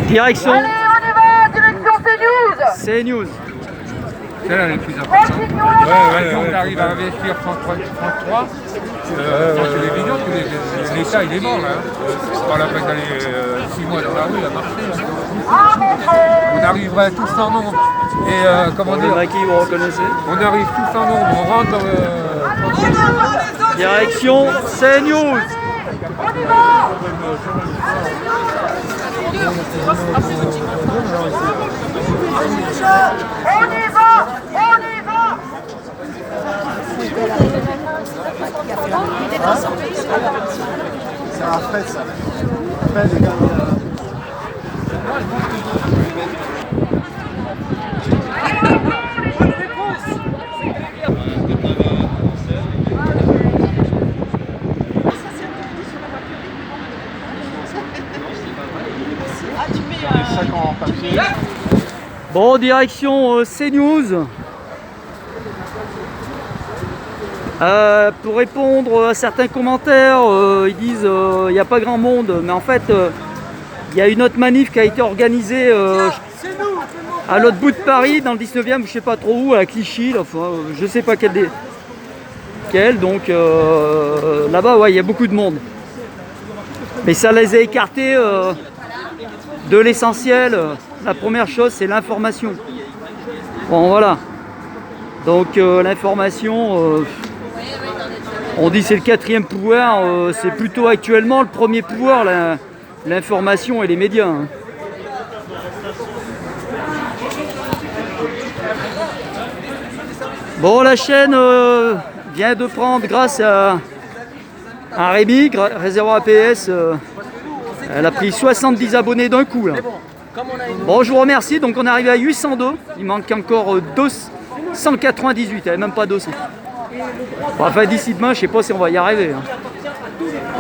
Direction Allez, on y va, direction CNews. CNews. C'est là le plus important. Si on arrive à investir 33, sans télévision, l'État il est mort là. C'est pas la peine d'aller 6 mois dans la rue à marcher. On arriverait tous en nombre. Et comment dire, Vous reconnaissez. on arrive tous en nombre, on rentre dans le... Direction CNews. On y va. On y va. On y va. C'est après ça. Après les gars. Bon, direction CNews. Pour répondre à certains commentaires, ils disent il n'y a pas grand monde, mais en fait il y a une autre manif qui a été organisée à l'autre bout de Paris, dans le 19e, je sais pas trop où, à Clichy, là, enfin, je sais pas quel, donc là-bas ouais, il y a beaucoup de monde. Mais ça les a écartés de l'essentiel. La première chose, c'est l'information. Bon, voilà. Donc l'information, on dit c'est le quatrième pouvoir, c'est plutôt actuellement le premier pouvoir, l'information et les médias. Hein. Bon, la chaîne vient de prendre, grâce à Rémi, réservoir APS, elle a pris 70 abonnés d'un coup là. Bon, je vous remercie. Donc on est arrivé à 802. Il manque encore 298. Elle n'est même pas 200. Bon, enfin, d'ici demain, je sais pas si on va y arriver. Hein.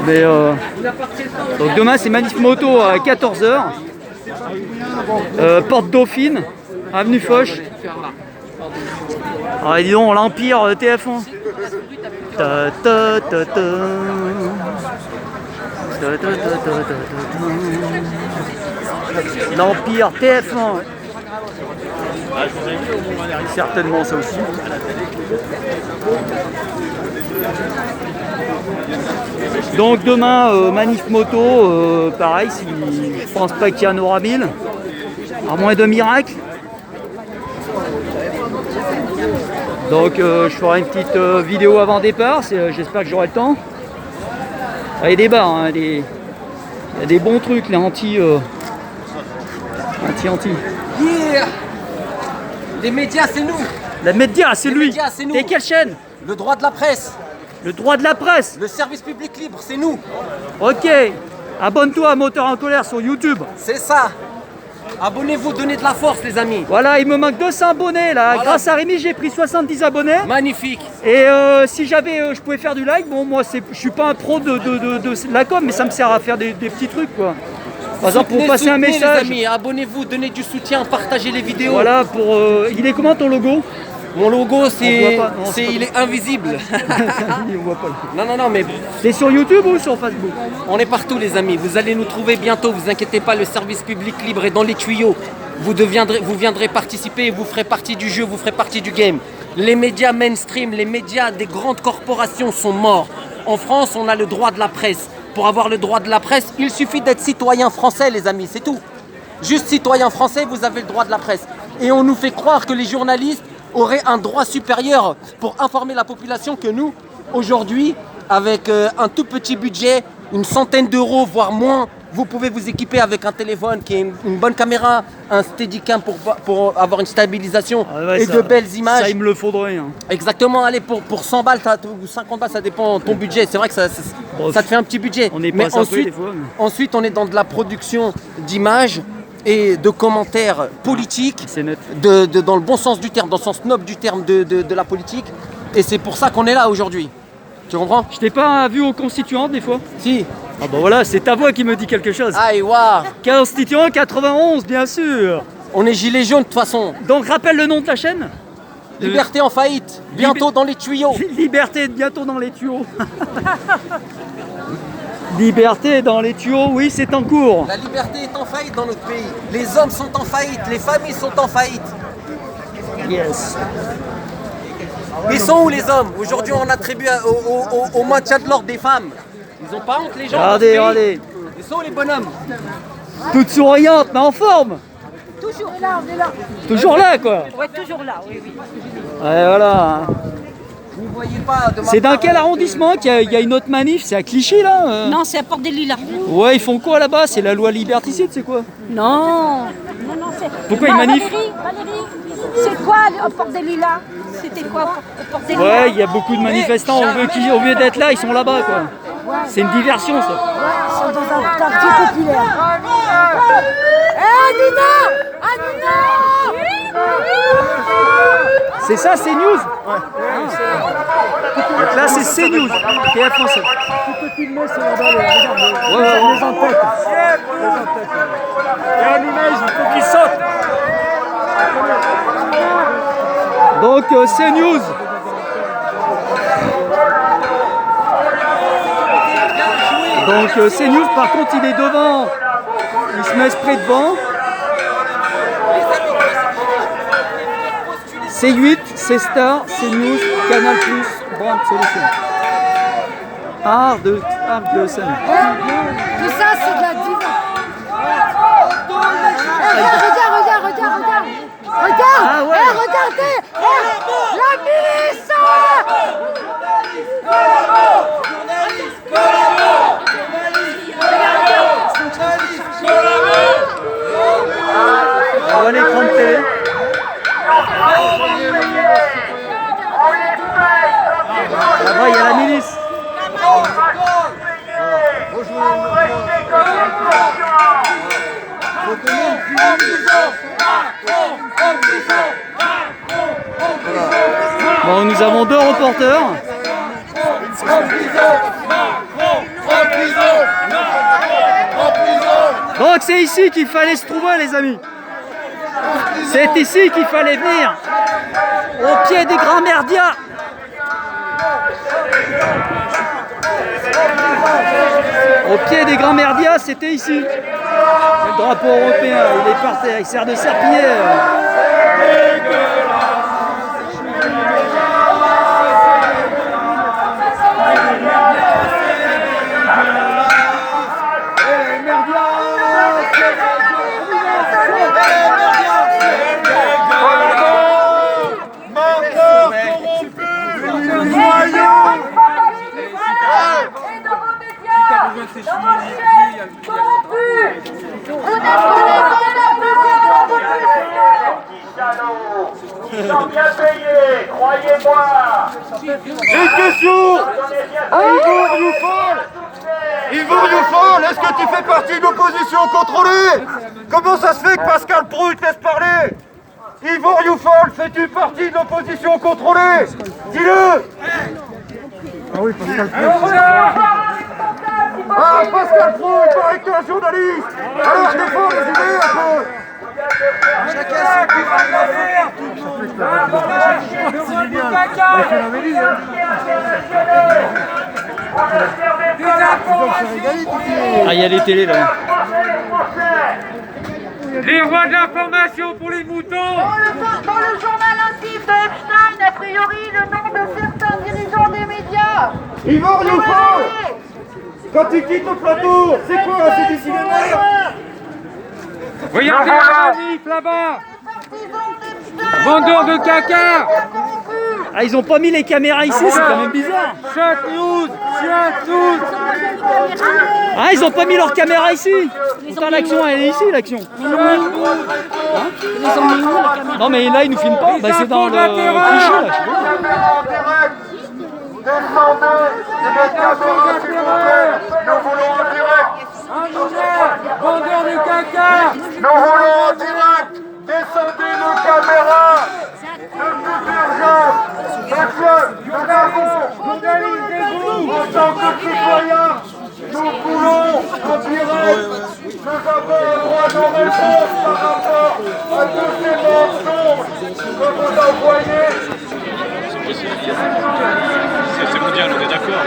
Mais donc demain, c'est manif moto à 14h. Porte Dauphine, avenue Foch. Ah, dis donc, l'Empire TF1. Ta, ta, ta, ta. L'Empire TF1. Certainement ça aussi. Donc demain, manif moto, pareil, je pense pas qu'il y en aura 1000. À moins de miracle. Donc je ferai une petite vidéo avant départ, j'espère que j'aurai le temps. Il y a des bars, hein, il y a des bons trucs, les anti. Yeah. Les médias, c'est nous. Les médias, c'est lui. Médias, c'est nous. Et quelle chaîne? Le droit de la presse. Le droit de la presse. Le service public libre, c'est nous. Ok. Abonne-toi à Moteur en colère sur YouTube. C'est ça. Abonnez-vous, donnez de la force, les amis. Voilà, il me manque 200 abonnés là. Voilà. Grâce à Rémi, j'ai pris 70 abonnés. Magnifique. Et si je pouvais faire du like, bon, moi, je suis pas un pro de la com, mais ça me sert à faire des petits trucs, quoi. Par exemple, pour passer un message. Les amis, abonnez-vous, donnez du soutien, partagez les vidéos. Voilà, il est comment ton logo? Mon logo, On voit pas, non, il est invisible. On voit pas. Non, mais C'est sur YouTube ou sur Facebook? on est partout, les amis. Vous allez nous trouver bientôt. Vous inquiétez pas, le service public libre est dans les tuyaux. Vous viendrez participer et vous ferez partie du jeu, vous ferez partie du game. Les médias mainstream, les médias des grandes corporations sont morts. En France, on a le droit de la presse. Pour avoir le droit de la presse, il suffit d'être citoyen français, les amis, c'est tout. Juste citoyen français, vous avez le droit de la presse. Et on nous fait croire que les journalistes auraient un droit supérieur pour informer la population que nous, aujourd'hui, avec un tout petit budget, une centaine d'euros, voire moins, vous pouvez vous équiper avec un téléphone qui est une bonne caméra, un Steadicam pour avoir une stabilisation et de belles images. Ça, il me le faudrait. Hein. Exactement, allez, pour 100 balles ou 50 balles, ça dépend de ton budget. C'est vrai que ça te fait un petit budget. On est pas Mais sapé, des fois. ensuite, on est dans de la production d'images et de commentaires politiques, C'est net. dans le bon sens du terme, dans le sens noble du terme de la politique. Et c'est pour ça qu'on est là aujourd'hui. Tu comprends? Je t'ai pas vu aux constituantes des fois? Si. Ah bah voilà, c'est ta voix qui me dit quelque chose. Aïe, waouh. Constituant 91, bien sûr. On est gilets jaunes de toute façon. Donc rappelle le nom de ta chaîne. Liberté en faillite, bientôt dans les tuyaux. Liberté bientôt dans les tuyaux. Liberté est dans les tuyaux, oui, c'est en cours. La liberté est en faillite dans notre pays. Les hommes sont en faillite, les familles sont en faillite. Yes. Ils sont où les hommes? Aujourd'hui, on attribue au maintien de l'ordre des femmes. Ils ont pas honte, les gens. Regardez, regardez. Ils sont où les bonhommes? Toute souriante, mais en forme. Toujours là, on est là. Toujours là, quoi. Ouais, toujours là, oui, oui. Ouais, voilà. Vous ne voyez pas de ma C'est dans part, quel arrondissement qu'il y a une autre manif? C'est à Clichy, là Non, c'est à Porte des Lilas. Ouais, ils font quoi là-bas? C'est la loi liberticide, c'est quoi? Non. Non, c'est... Pourquoi ils manifent? Valérie, c'est quoi à Porte des Lilas? C'était quoi à Porte des Lilas? Ouais, il y a beaucoup de manifestants. Au lieu d'être là, ils sont là-bas, quoi. C'est une diversion, ça. Ils sont dans un quartier populaire. Eh, Nina! Ah, Nina! C'est ça, CNews? Donc là, c'est CNews, TF français. Tu peux filmer, c'est là-bas, regarde, Ouais. les en-têtes. Et Hanouna, il faut qu'il saute. Donc, CNews. Donc, CNews, par contre, il est devant. Il se met près devant. C8, C-Star, CNews, Canal+, Brand Solutions. Art de scène. Tout ça, c'est de la diva. Regarde. Regarde. Ah ouais. Regardez. La milice. On voit l'écran de télé. Là-bas, il y a la milice. Bon, nous avons deux reporters. Donc c'est ici qu'il fallait se trouver, les amis. C'est ici qu'il fallait venir. Au pied des grands merdias. Au pied des grands merdias, c'était ici. Le drapeau européen, il est parti, il sert de serpillière. Ils sont bien payés, croyez-moi. Une question. Yvon Youfol, est-ce que tu fais partie de l'opposition contrôlée? Comment ça se fait que Pascal Prou te laisse parler? Yvon Youfol, fais-tu partie de l'opposition contrôlée? Dis-le. Ah oui, Pascal Prou. Ah, Pascal Prou, il paraît que tu es un journaliste. Alors défends les idées un peu. Ah, il y a les télés là. Les rois de l'information pour les moutons. Dans le journal intime de Epstein, a priori, le nom de certains dirigeants des médias. Yvon Youfol, quand tu quittes le plateau, c'est quoi? C'est des cinémas? Regardez la manif là-bas. Vendeurs de caca. Ah, ils ont pas mis les caméras ici, c'est quand même bizarre. Shut news. Ah, ils ont pas mis leurs caméras ici. Pourtant, l'action, elle est ici, l'action. Non, mais là, ils nous filment pas. Bah, c'est dans le cliché, là, je sais pas. Nous voulons en direct. Vendeurs de caca. Nous voulons en direct. Descendez nos caméras. Le plus urgent. Monsieur, nous avons, en tant que citoyens, nous voulons en direct. Nous avons un droit de réponse par rapport à tous ces mensonges que vous envoyez. C'est mondial, on est d'accord.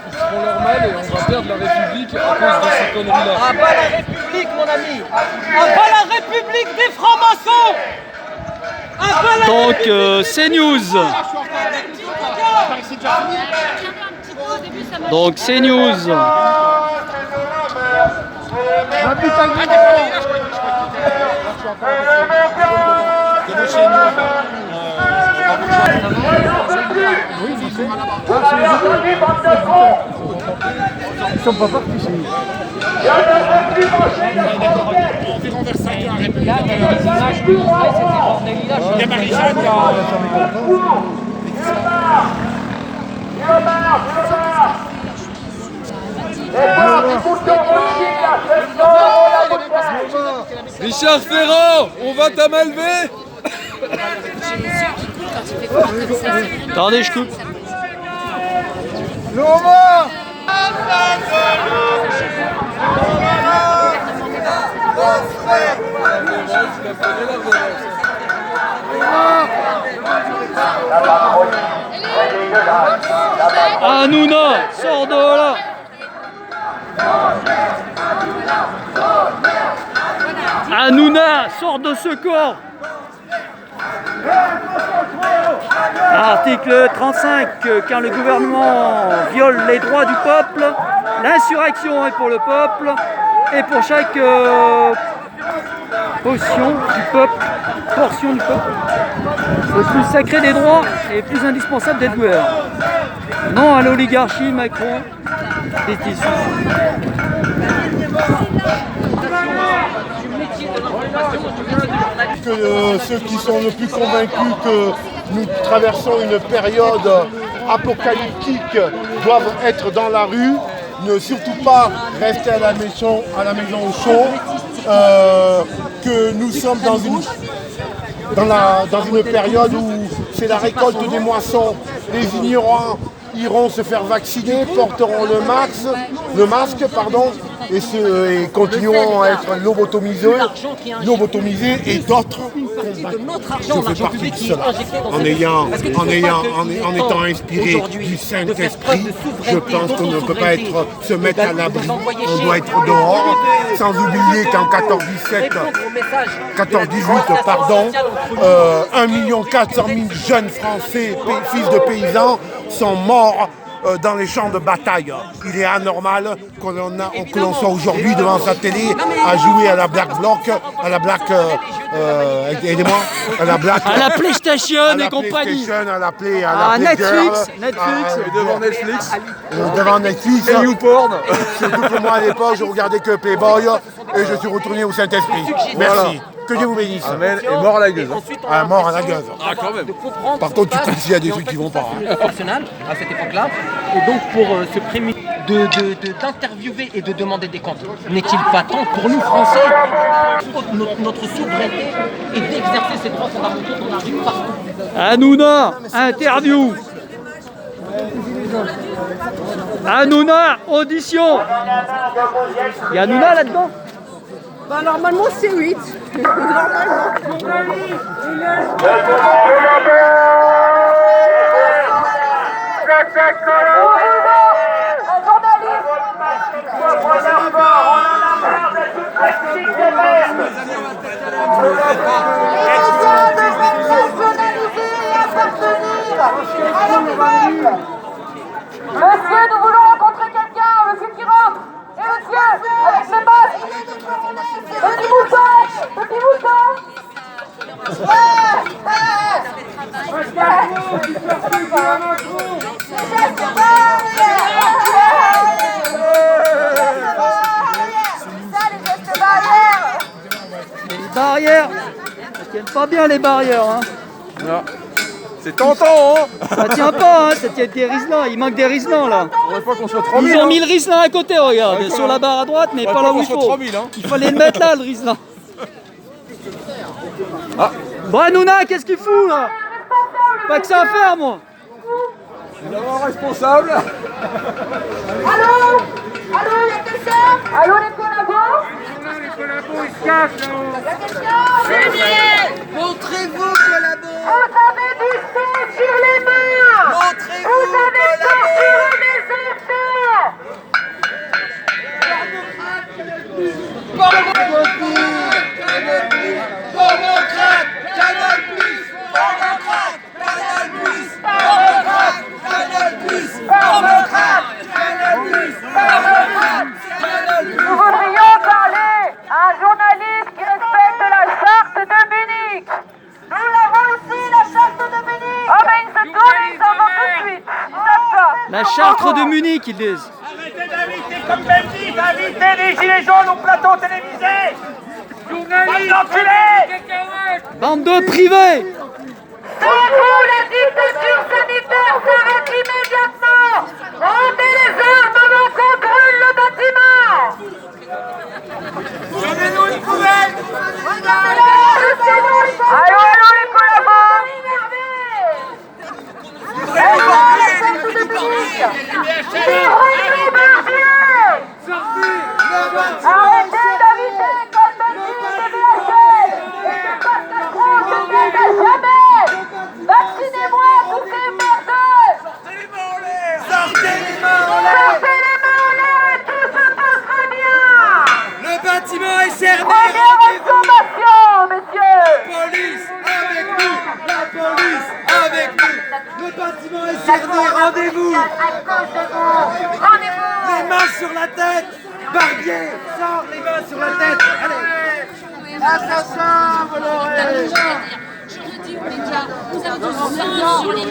Ils seront normales et on va perdre la République à cause de ces conneries-là. Ah bah la République, mon ami. Ah bah la République des francs-maçons. Ah bah la Donc République CNews. Donc CNews. Ils sont pas partis chez nous. Richard Ferrand, on va t'amalver. Attendez, je coupe. Noma. Hanouna, sors de là. Hanouna, sors de ce corps. Article 35, quand le gouvernement viole les droits du peuple, l'insurrection est pour le peuple et pour chaque portion du peuple. Le plus sacré des droits et plus indispensable des doueurs. Non à l'oligarchie, Macron, des tissus. Ceux qui sont le plus convaincus que nous traversons une période apocalyptique doivent être dans la rue, ne surtout pas rester à la maison au chaud, que nous sommes dans une période où c'est la récolte des moissons. Les ignorants iront se faire vacciner, porteront le masque, et continueront à être lobotomisés et d'autres. Je fais partie de cela. En étant inspiré du Saint-Esprit, je pense qu'on ne peut pas se mettre à l'abri, on doit être dehors, sans oublier qu'en 14-18, 1 400 000 jeunes Français, fils de paysans, sont morts dans les champs de bataille. Il est anormal que l'on soit aujourd'hui devant sa télé à jouer à la Black Bloc, à la Black... aidez-moi, à la Black... À la PlayStation et compagnie. À la Play, à la Netflix. Devant Netflix. devant Netflix. Et YouPorn. Surtout que moi à l'époque, je regardais que Playboy et je suis retourné au Saint-Esprit. Merci. Que Dieu vous bénisse. Amen. Et mort à la gueule. Mort à la gueule. Ah, quand même. Par contre, tu trouves s'il y a des trucs qui vont pas. Proportionnel à cette époque-là, et donc pour se prémunir d'interviewer et de demander des comptes, n'est-il pas temps pour nous Français, notre souveraineté, et d'exercer ces droits fondamentaux dans la rue partout? Hanouna, interview. Hanouna, audition. Il y a Hanouna là-dedans? Bah, normalement, c'est 8. Normalement. Monsieur, nous voulons rencontrer quelqu'un, monsieur qui rentre. Et monsieur, avec le masque. Petit mouton, petit mouton. Les barrières. Parce qu'ils n'aiment pas bien les barrières. Hein. Non. C'est tentant, hein. Ça tient pas, hein, ça tient des Riesling. Il manque des Riesling là. Faudrait pas qu'on soit 3000. Ils ont mis le Riesling à côté, regarde, Ouais, sur la barre à droite, mais Faudrait pas là où qu'on il soit faut. 3000, hein. Il fallait le mettre là, le Riesling. Ah. Bon, Hanouna, qu'est-ce qu'il fout là? Pas que ça à faire, moi. C'est d'abord responsable. Allô? Allô, il y a quelqu'un? Allô, les collabos? Les collabos, ils se cachent là-haut. Il y a quelqu'un? Julien! Montrez-vous, collabo. Vous avez du sang sur les mains! Montrez-vous, Vous avez collabo. torturé des enfants! Pornocrate, Canal Plus. Pornocrate, Canal Plus. Pornocrate, Canal Plus. Pornocrate, Canal Plus. Pornocrate, Canal Plus. Nous voudrions parler à un journaliste qui respecte la charte de Munich. Nous l'avons ici, la charte de Munich. Oh, mais ils se tournent et ils s'en vont tout de suite. Ils savent pas. La chartre de Munich, ils disent. Arrêtez d'inviter comme Benji, d'inviter les gilets jaunes au plateau télévisé. Journaliste, d'enculés. Bande de privés. Sans vous, la dictature sanitaire s'arrête immédiatement. Rendez les armes avant qu'on brûle le bâtiment. Donnez-nous une poubelle. Allô, allô, les collabos. Allô, la charte de Munich. Livrez-nous Bergier. Arrêtez d'inviter comme Benji et VHL. Et que Pascal Pro se dise à jamais. Vaccinez-moi tous ces merdeux. Sortez les mains en l'air. Sortez les mains en l'air et tout se passera bien. Le bâtiment est cerné. Prenez votre sommation, messieurs. Police avec nous. La police avec nous. Le bâtiment est cerné. Rendez-vous. À cause de vous. Rendez-vous. Les mains sur la tête. Barbier, sors les mains sur la tête. Allez. Assassin, Bolloré. Je le dis aux médias, vous avez du sang sur les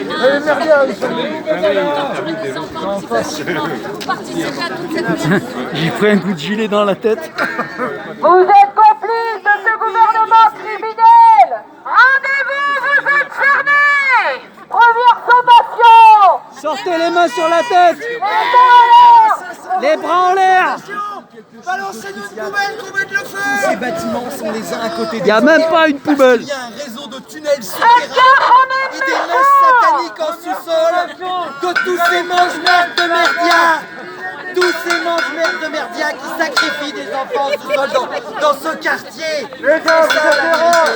mains. Vous participez à toute cette merde. J'ai pris un coup de gilet dans la tête. Vous êtes complices de ce gouvernement criminel. Rendez-vous, vous êtes cernés. Première sommation. Sortez les mains sur la tête. Les bras en l'air. Balancez-nous une poubelle qu'on mette le feu. Ces bâtiments sont les uns à côté des autres. Il n'y a même pas une poubelle. Il y a un réseau de tunnels souterrains et des messes sataniques en sous-sol de tous ces mange-merdes de merdia. Tous ces mange-merdes de merdia qui sacrifient des enfants en sous-sol dans ce quartier. Les gars, vous êtes erreurs.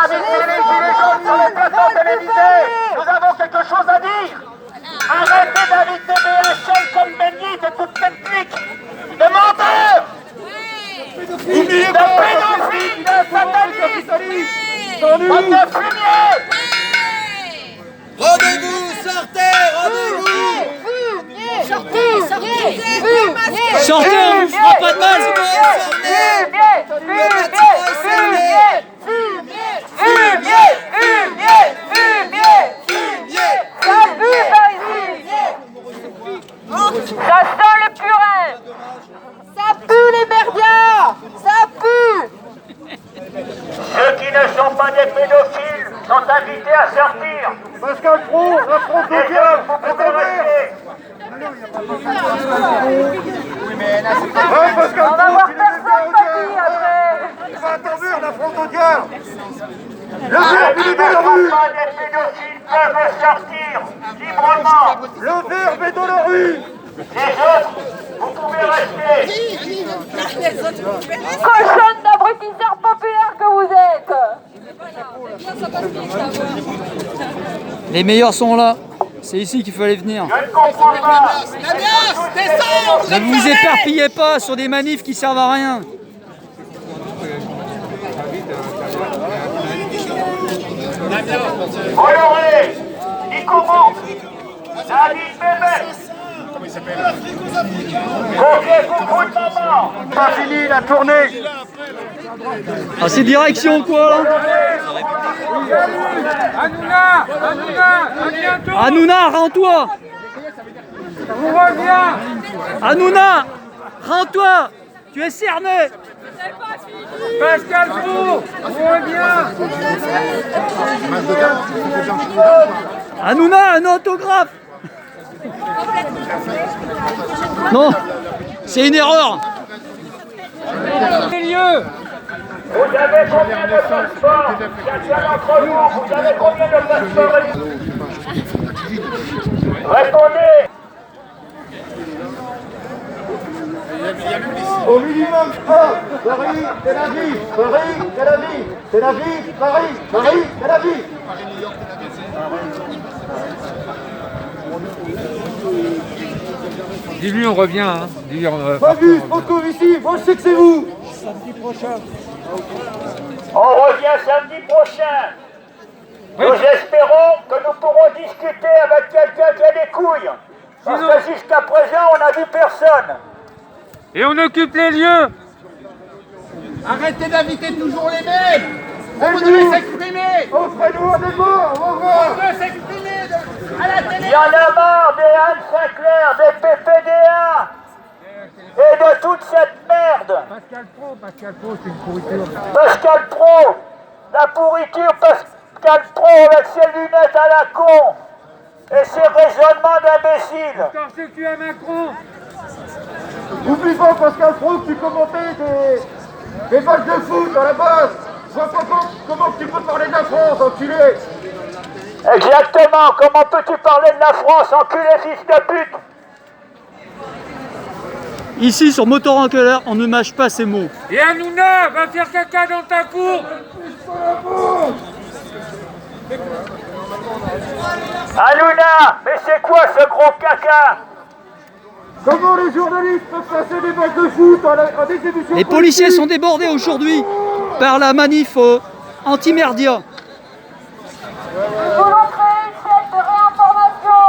Invitez les gilets jaunes sur les plateaux télévisés. Nous avons quelque chose à dire. Arrêtez d'inviter BHL comme Benny, de toute cette clique. De menteurs. De pédophiles, de satanistes. Bande de fumier. Rendez-vous, sortez, rendez-vous. Sortez, sortez. Sortez, on vous fera pas de mal. Ça sent le purin. Ça pue les merdias. Ça pue. Ceux qui ne sont pas des pédophiles sont invités à sortir. Pascal Pro, la frontière, vous pouvez rester. On va voir personne, papy, après. Va attendre la frontière. Le verbe est dans la rue. Pas des pédophiles peuvent sortir librement. Le verbe est dans la rue. Les autres, vous pouvez rester. Cochonne d'abrutisseurs populaires que vous êtes. Les meilleurs sont là. C'est ici qu'il fallait venir. Je ne comprends pas. Ne vous éparpillez pas sur des manifs qui servent à rien. Bolloré, Nico Monte, David Bébé. Confiez-vous coup de maman. Pas fini la tournée. Ah, c'est direction quoi là? Hanouna, à bientôt. Hanouna, rends-toi. On revient. Hanouna, rends-toi. Tu es cerné. Pascal Pro, on revient. Hanouna, un autographe. Non, c'est une erreur. Milieu. Vous avez combien de passeports? Chacun d'entre vous, vous avez combien de passeports? Répondez. Au minimum 1, Paris, Tel Aviv, Paris, Tel Aviv, Tel Aviv, Paris, Paris, Tel Aviv. Dis-lui on revient. Hein. Dis-lui, Fabius, on trouve ici, moi je sais que c'est vous. On revient samedi prochain. Nous espérons que nous pourrons discuter avec quelqu'un qui a des couilles. Parce que jusqu'à présent, on n'a vu personne. Et on occupe les lieux. Arrêtez d'inviter toujours les mêmes. Vous devez s'exprimer. Offrez-nous un débat, on va voir. On veut s'exprimer à la télé. Il y en a marre des Anne Sinclair, des PPDA et de toute cette merde. Pascal Pro, c'est une pourriture. Pascal Pro, la pourriture Pascal Pro avec ses lunettes à la con et ses raisonnements d'imbécile. Encore ceux qui à Macron. N'oublie pas Pascal Pro que tu commentais des matchs de foot à la base. Je vois pas comment tu peux parler de la France, enculé. Exactement, comment peux-tu parler de la France, enculé fils de pute? Ici, sur Motor en Keller, on ne mâche pas ces mots. Et Hanouna, va faire caca dans ta cour. Hanouna, mais c'est quoi ce gros caca? Comment les journalistes peuvent passer des matchs de foot à des émissions? Les policiers sont débordés aujourd'hui par la manif anti-merdia. Nous voulons créer une chaîne de réinformation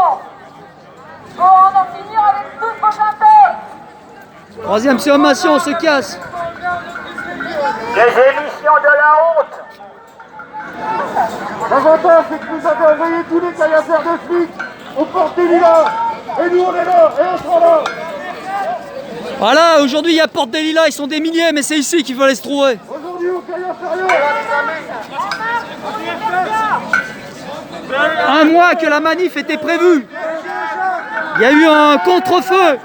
pour en finir avec toutes vos intox. Troisième sommation, on se casse. Des émissions de la honte. L'avantage, c'est que vous avez envoyé tous les caillassaires de flics au Porte des Lilas. Et nous, on est là, et on sera là. Voilà, aujourd'hui il y a Porte des Lilas, ils sont des milliers, mais c'est ici qu'il faut aller se trouver. Aujourd'hui, au Caillasse sérieux. Un mois que la manif était prévue. Il y a eu un contre-feu.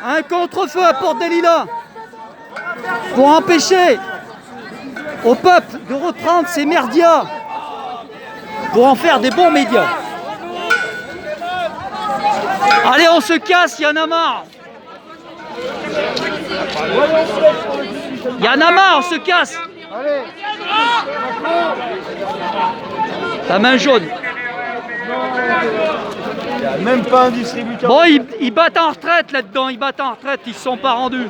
Un contre-feu à Porte des Lilas. Pour empêcher au peuple de reprendre ses merdias. Pour en faire des bons médias. Allez, on se casse, il y en a marre. Il y en a marre, on se casse. La main jaune. Il n'y a même pas un distributeur. Bon, ils battent en retraite là-dedans, ils battent en retraite, ils ne se sont pas rendus.